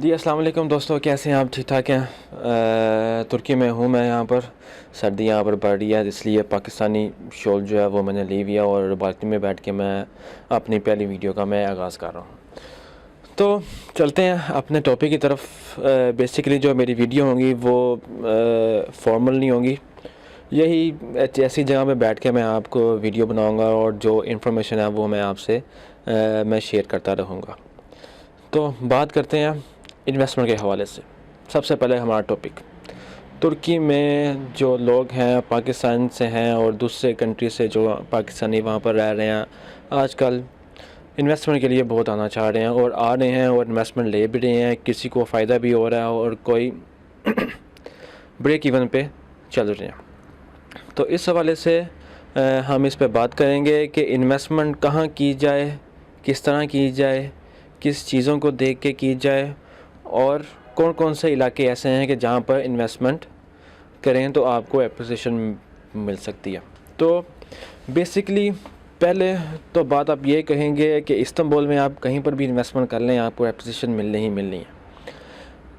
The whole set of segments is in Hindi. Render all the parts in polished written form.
जी अस्सलाम वालेकुम दोस्तों, कैसे हैं आप? ठीक ठाक हैं? तुर्की में हूँ मैं। यहाँ पर सर्दी यहाँ पर बढ़ रही है, इसलिए पाकिस्तानी शॉल जो है वो मैंने ले लिया और बाल्कनी में बैठ के मैं अपनी पहली वीडियो का मैं आगाज़ कर रहा हूँ। तो चलते हैं अपने टॉपिक की तरफ। बेसिकली जो मेरी वीडियो होंगी वो फॉर्मल नहीं होंगी। यही ऐसी जगह पे बैठ के मैं आपको वीडियो बनाऊँगा और जो इन्फॉर्मेशन है वो मैं आपसे मैं शेयर करता रहूँगा। तो बात करते हैं इन्वेस्टमेंट के हवाले से। सबसे पहले हमारा टॉपिक, तुर्की में जो लोग हैं पाकिस्तान से हैं और दूसरे कंट्री से जो पाकिस्तानी वहाँ पर रह रहे हैं, आजकल इन्वेस्टमेंट के लिए बहुत आना चाह रहे हैं और आ रहे हैं और इन्वेस्टमेंट ले भी रहे हैं। किसी को फ़ायदा भी हो रहा है और कोई ब्रेक इवन पे चल रहे हैं। तो इस हवाले से हम इस पे बात करेंगे कि इन्वेस्टमेंट कहाँ की जाए, किस तरह की जाए, किस चीज़ों को देख के की जाए और कौन कौन से इलाके ऐसे हैं कि जहाँ पर इन्वेस्टमेंट करें तो आपको एप्रिसिएशन मिल सकती है। तो बेसिकली पहले तो बात आप ये कहेंगे कि इस्तांबुल में आप कहीं पर भी इन्वेस्टमेंट कर लें आपको एप्रिसिएशन मिलनी ही मिलनी है।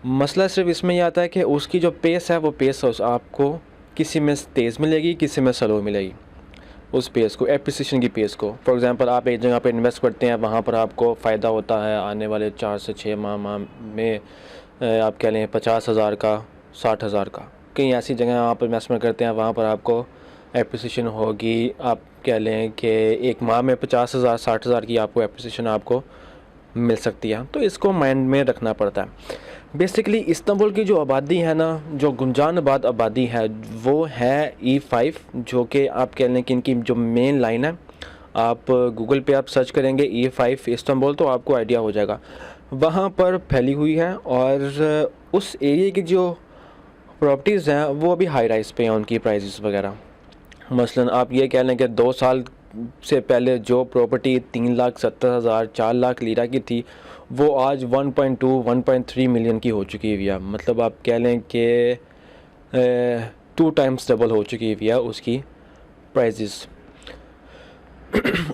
मसला सिर्फ इसमें यह आता है कि उसकी जो पेस है वो पेस आपको किसी में तेज़ मिलेगी, किसी में स्लो मिलेगी। उस पेस को, एप्रिसिएशन की पेस को, फॉर एग्ज़ाम्पल आप एक जगह पे इन्वेस्ट करते हैं, वहाँ पर आपको फ़ायदा होता है आने वाले 4 से 6 माह में आप कह लें 50,000 का, 60,000 का। कहीं ऐसी जगह आप इन्वेस्टमेंट करते हैं वहाँ पर आपको एप्रिसिएशन होगी, आप कह लें कि एक माह में 50,000 60,000 की आपको एप्रिसिएशन आपको मिल सकती है। तो इसको माइंड में रखना पड़ता है। बेसिकली इस्तांबुल की जो आबादी है ना, जो गुंजानबाद आबादी है, वो है E5, जो कि आप कह लें कि इनकी जो मेन लाइन है, आप गूगल पे आप सर्च करेंगे E5 इस्तांबुल तो आपको आइडिया हो जाएगा, वहाँ पर फैली हुई है। और उस एरिया की जो प्रॉपर्टीज़ हैं वो अभी हाई राइज पे हैं, उनकी प्राइसेस वगैरह। मसलन आप ये कह लें कि 2 साल से पहले जो प्रॉपर्टी 3,70,000 4 लाख लीरा की थी, वो आज 1.2 1.3 मिलियन की हो चुकी हुई है। मतलब आप कह लें कि 2 टाइम्स डबल हो चुकी हुई है उसकी प्राइसेस।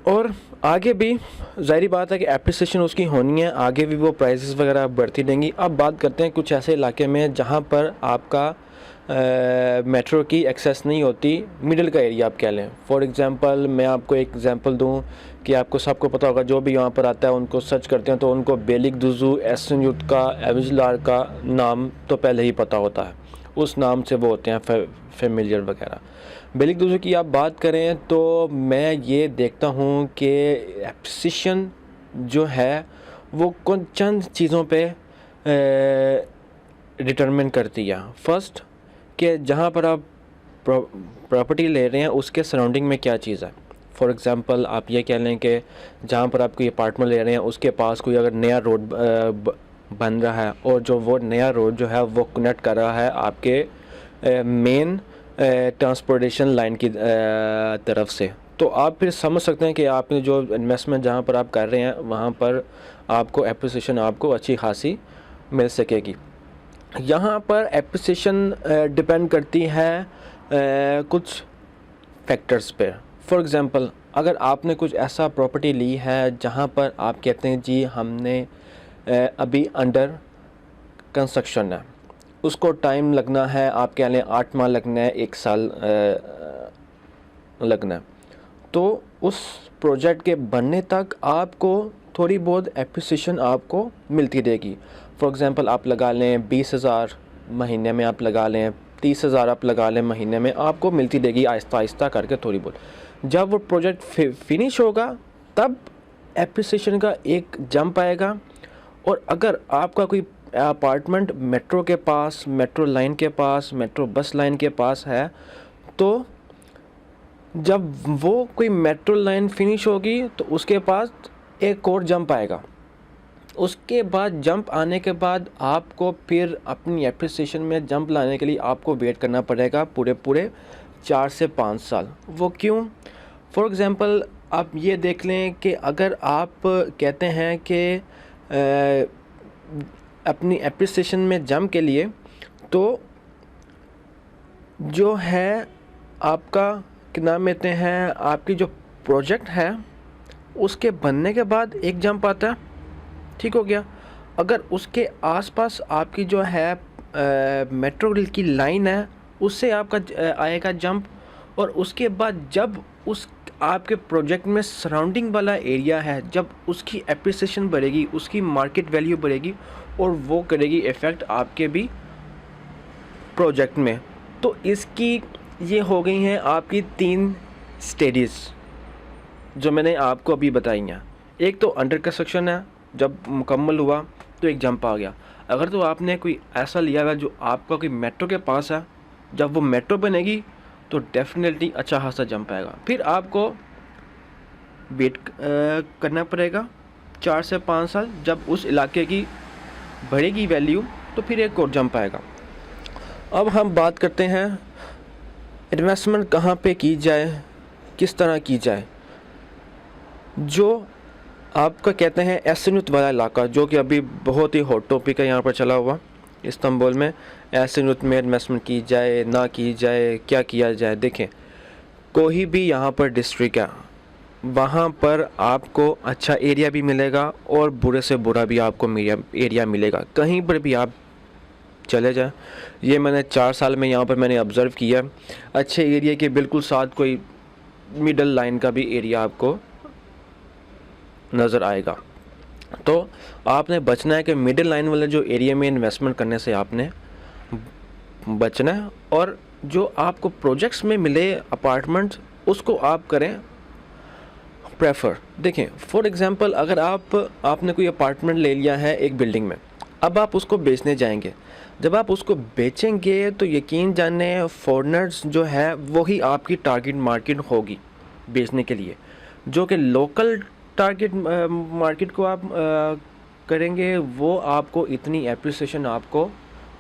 और आगे भी ज़ाहिर बात है कि एप्रिसिएशन उसकी होनी है, आगे भी वो प्राइसेस वगैरह बढ़ती रहेंगी। अब बात करते हैं कुछ ऐसे इलाके में जहाँ पर आपका मेट्रो की एक्सेस नहीं होती, मिडिल का एरिया आप कह लें। फॉर एग्ज़ाम्पल मैं आपको एक एग्ज़ाम्पल दूँ कि आपको सबको पता होगा, जो भी यहाँ पर आता है उनको सर्च करते हैं तो उनको बेलिकदुज़ु, एसेंयुट एविजलार का नाम तो पहले ही पता होता है, उस नाम से वो होते हैं फेमिलियर वगैरह। बेलिकदुज़ु की आप बात करें तो मैं ये देखता हूँ कि एप्रिसिएशन जो है वो कुछ चंद चीज़ों पे डिटरमिन करती है। फर्स्ट, कि जहाँ पर आप प्रॉपर्टी ले रहे हैं उसके सराउंडिंग में क्या चीज़ है। फॉर एग्ज़ाम्पल आप ये कह लें कि जहाँ पर आप कोई अपार्टमेंट ले रहे हैं उसके पास कोई अगर नया रोड बन रहा है और जो वो नया रोड जो है वो कनेक्ट कर रहा है आपके मेन ट्रांसपोर्टेशन लाइन की तरफ से, तो आप फिर समझ सकते हैं कि आपने जो इन्वेस्टमेंट जहाँ पर आप कर रहे हैं वहाँ पर आपको एप्रिसिएशन आपको अच्छी खासी मिल सकेगी। यहाँ पर एप्रिसिएशन डिपेंड करती है कुछ फैक्टर्स पे। फॉर एग्ज़ाम्पल अगर आपने कुछ ऐसा प्रॉपर्टी ली है जहाँ पर आप कहते हैं जी हमने अभी अंडर कंस्ट्रक्शन है, उसको टाइम लगना है, आप कह लें 8 माह लगना है, 1 साल लगना है, तो उस प्रोजेक्ट के बनने तक आपको थोड़ी बहुत एप्रिसिएशन आपको मिलती रहेगी। फॉर एग्ज़ाम्पल आप लगा लें 20,000 महीने में, आप लगा लें 30,000 आप लगा लें महीने में, आपको मिलती रहेगी आहिस्ता आहिस्ता करके थोड़ी बहुत। जब वो प्रोजेक्ट फिनिश होगा तब एप्रिसिएशन का एक जंप आएगा। और अगर आपका कोई अपार्टमेंट मेट्रो के पास, मेट्रो लाइन के पास, मेट्रो बस लाइन के पास है, तो जब वो कोई मेट्रो लाइन फिनिश होगी तो उसके पास एक और जंप आएगा। उसके बाद जंप आने के बाद आपको फिर अपनी एप्रिसिएशन में जंप लाने के लिए आपको वेट करना पड़ेगा पूरे 4 से 5 साल। वो क्यों? फॉर एग्ज़ाम्पल आप ये देख लें कि अगर आप कहते हैं कि अपनी एप्रिसिएशन में जंप के लिए, तो जो है आपका क्या नाम लेते हैं, आपकी जो प्रोजेक्ट है उसके बनने के बाद एक जंप आता है, ठीक हो गया। अगर उसके आसपास आपकी जो है मेट्रो रेल की लाइन है उससे आपका आएगा जंप, और उसके बाद जब उस आपके प्रोजेक्ट में सराउंडिंग वाला एरिया है जब उसकी एप्रिसिएशन बढ़ेगी, उसकी मार्केट वैल्यू बढ़ेगी और वो करेगी इफ़ेक्ट आपके भी प्रोजेक्ट में। तो इसकी ये हो गई हैं आपकी 3 स्टेजेस जो मैंने आपको अभी बताई हैं। एक तो अंडर कंस्ट्रक्शन है, जब मुकम्मल हुआ तो एक जंप आ गया। अगर तो आपने कोई ऐसा लिया हुआ जो आपका कोई मेट्रो के पास है, जब वो मेट्रो बनेगी तो डेफिनेटली अच्छा खासा जंप आएगा। फिर आपको वेट करना पड़ेगा 4 से 5 साल, जब उस इलाके की बढ़ेगी वैल्यू तो फिर एक और जंप आएगा। अब हम बात करते हैं इन्वेस्टमेंट कहाँ पे की जाए, किस तरह की जाए। जो आपका कहते हैं एसनुत वाला इलाका, जो कि अभी बहुत ही हॉट टॉपिक है यहाँ पर चला हुआ इस्तांबुल में, एसनुत में इन्वेस्टमेंट की जाए ना की जाए, क्या किया जाए। देखें, कोई भी यहाँ पर डिस्ट्रिक्ट है वहाँ पर आपको अच्छा एरिया भी मिलेगा और बुरे से बुरा भी आपको एरिया मिलेगा, कहीं पर भी आप चले जाएं। ये मैंने 4 साल में यहाँ पर मैंने ऑब्ज़र्व किया। अच्छे एरिया के बिल्कुल साथ कोई मिडल लाइन का भी एरिया आपको नज़र आएगा। तो आपने बचना है कि मिडिल लाइन वाले जो एरिया में इन्वेस्टमेंट करने से आपने बचना है, और जो आपको प्रोजेक्ट्स में मिले अपार्टमेंट उसको आप करें प्रेफर। देखें, फॉर एग्ज़ाम्पल अगर आपने कोई अपार्टमेंट ले लिया है एक बिल्डिंग में, अब आप उसको बेचने जाएंगे। जब आप उसको बेचेंगे तो यकीन जाने फॉरेनर्स जो है वही आपकी टारगेट मार्केट होगी बेचने के लिए। जो कि लोकल टारगेट मार्केट को आप करेंगे वो आपको इतनी एप्रिसिएशन आपको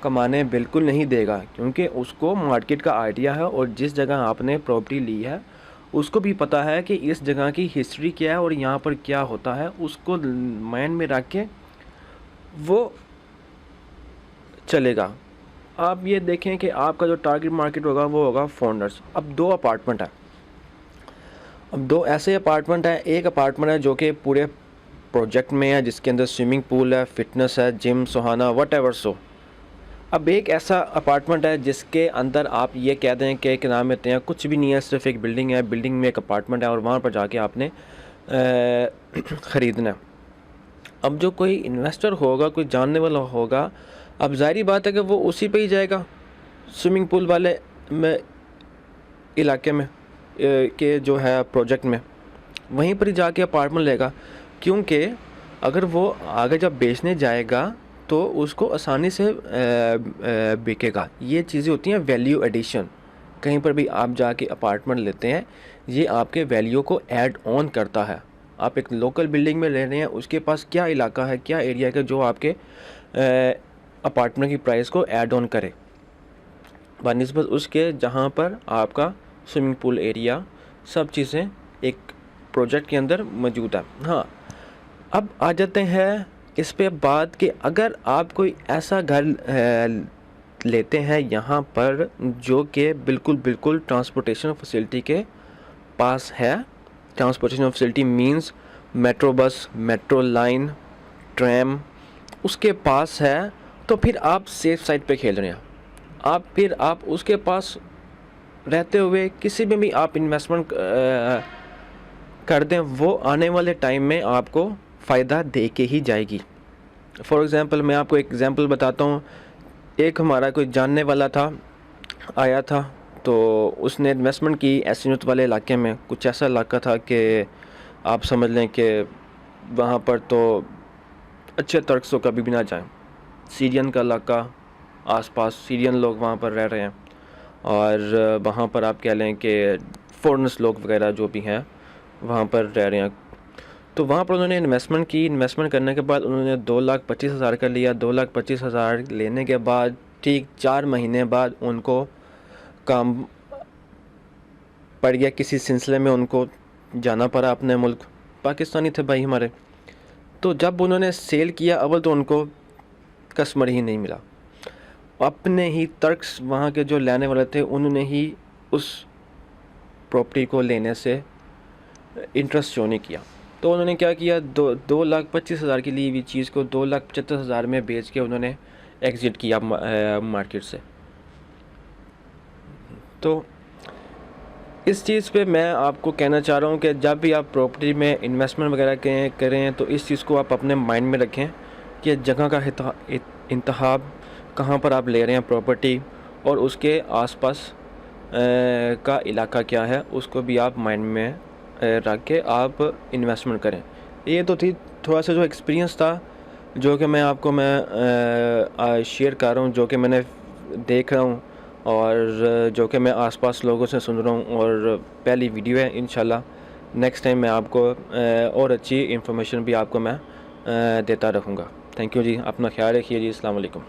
कमाने बिल्कुल नहीं देगा, क्योंकि उसको मार्केट का आइडिया है और जिस जगह आपने प्रॉपर्टी ली है उसको भी पता है कि इस जगह की हिस्ट्री क्या है और यहाँ पर क्या होता है, उसको माइंड में रख के वो चलेगा। आप ये देखें कि आपका जो टारगेट मार्केट होगा वो होगा फॉरेनर्स। अब 2 अपार्टमेंट है, अब 2 ऐसे अपार्टमेंट है। एक अपार्टमेंट है जो कि पूरे प्रोजेक्ट में है, जिसके अंदर स्विमिंग पूल है, फिटनेस है, gym, Suhana, what ever so. अब एक ऐसा अपार्टमेंट है जिसके अंदर आप ये कह दें कि क्या नाम लेते हैं, कुछ भी नहीं है, सिर्फ एक बिल्डिंग है, बिल्डिंग में एक अपार्टमेंट है और वहाँ पर जाके आपने ख़रीदना है। अब जो कोई इन्वेस्टर होगा, कोई जानने वाला होगा, अब ज़ाहिर बात है कि वो उसी पे ही जाएगा, स्विमिंग पूल वाले में इलाके में के जो है प्रोजेक्ट में, वहीं पर ही जाके अपार्टमेंट लेगा। क्योंकि अगर वो आगे जब बेचने जाएगा तो उसको आसानी से बिकेगा। ये चीज़ें होती हैं वैल्यू एडिशन। कहीं पर भी आप जाके अपार्टमेंट लेते हैं, ये आपके वैल्यू को ऐड ऑन करता है। आप एक लोकल बिल्डिंग में ले रहे हैं, उसके पास क्या इलाका है, क्या एरिया है जो आपके अपार्टमेंट की प्राइस को ऐड ऑन करे बनिस्बत उसके जहाँ पर आपका स्विमिंग पूल एरिया, सब चीज़ें एक प्रोजेक्ट के अंदर मौजूद है। हाँ, अब आ जाते हैं इस पे बात कि अगर आप कोई ऐसा घर लेते हैं यहाँ पर जो कि बिल्कुल ट्रांसपोर्टेशन फैसिलिटी के पास है। Transportation facility means metro bus, metro line, tram उसके पास है, तो फिर आप सेफ साइड पे खेल रहे हैं। फिर आप उसके पास रहते हुए किसी में भी आप इन्वेस्टमेंट कर दें, वो आने वाले टाइम में आपको फ़ायदा दे के ही जाएगी। फॉर एग्ज़ाम्पल मैं आपको एक एग्ज़ाम्पल बताता हूँ। एक हमारा कोई जानने वाला था, आया था, तो उसने इन्वेस्टमेंट की एसनुत वाले इलाके में। कुछ ऐसा इलाका था कि आप समझ लें कि वहाँ पर तो अच्छे तर्क तो कभी भी ना जाएं। सीरियन का इलाका, आसपास सीरियन लोग वहाँ पर रह रहे हैं, और वहाँ पर आप कह लें कि फॉरेनर्स लोग वगैरह जो भी हैं वहाँ पर रह रहे हैं। तो वहाँ पर उन्होंने इन्वेस्टमेंट की। इन्वेस्टमेंट करने के बाद उन्होंने 2,25,000 का लिया। 2,25,000 लेने के बाद ठीक 4 महीने बाद उनको काम पड़ गया, किसी सिलसिले में उनको जाना पड़ा अपने मुल्क। पाकिस्तानी थे भाई हमारे। तो जब उन्होंने सेल किया, अव्वल तो उनको कस्टमर ही नहीं मिला। अपने ही तर्क्स वहाँ के जो लेने वाले थे उन्होंने ही उस प्रॉपर्टी को लेने से इंटरेस्ट शो नहीं किया। तो तो उन्होंने क्या किया, 2,25,000 की ली हुई चीज़ को 2,75,000 में बेच के उन्होंने एग्ज़िट किया मार्केट से। तो इस चीज़ पे मैं आपको कहना चाह रहा हूँ कि जब भी आप प्रॉपर्टी में इन्वेस्टमेंट वगैरह करें तो इस चीज़ को आप अपने माइंड में रखें कि जगह का इंतखाब कहाँ पर आप ले रहे हैं प्रॉपर्टी, और उसके आसपास का इलाका क्या है, उसको भी आप माइंड में रख के आप इन्वेस्टमेंट करें। ये तो थी थोड़ा सा जो एक्सपीरियंस था जो कि मैं आपको शेयर कर रहा हूँ, जो कि मैंने देख रहा हूँ और जो कि मैं आसपास लोगों से सुन रहा हूँ, और पहली वीडियो है। इंशाल्लाह नेक्स्ट टाइम मैं आपको और अच्छी इन्फॉर्मेशन भी आपको मैं देता रहूँगा। थैंक यू जी, अपना ख्याल रखिए जी। अस्सलाम वालेकुम।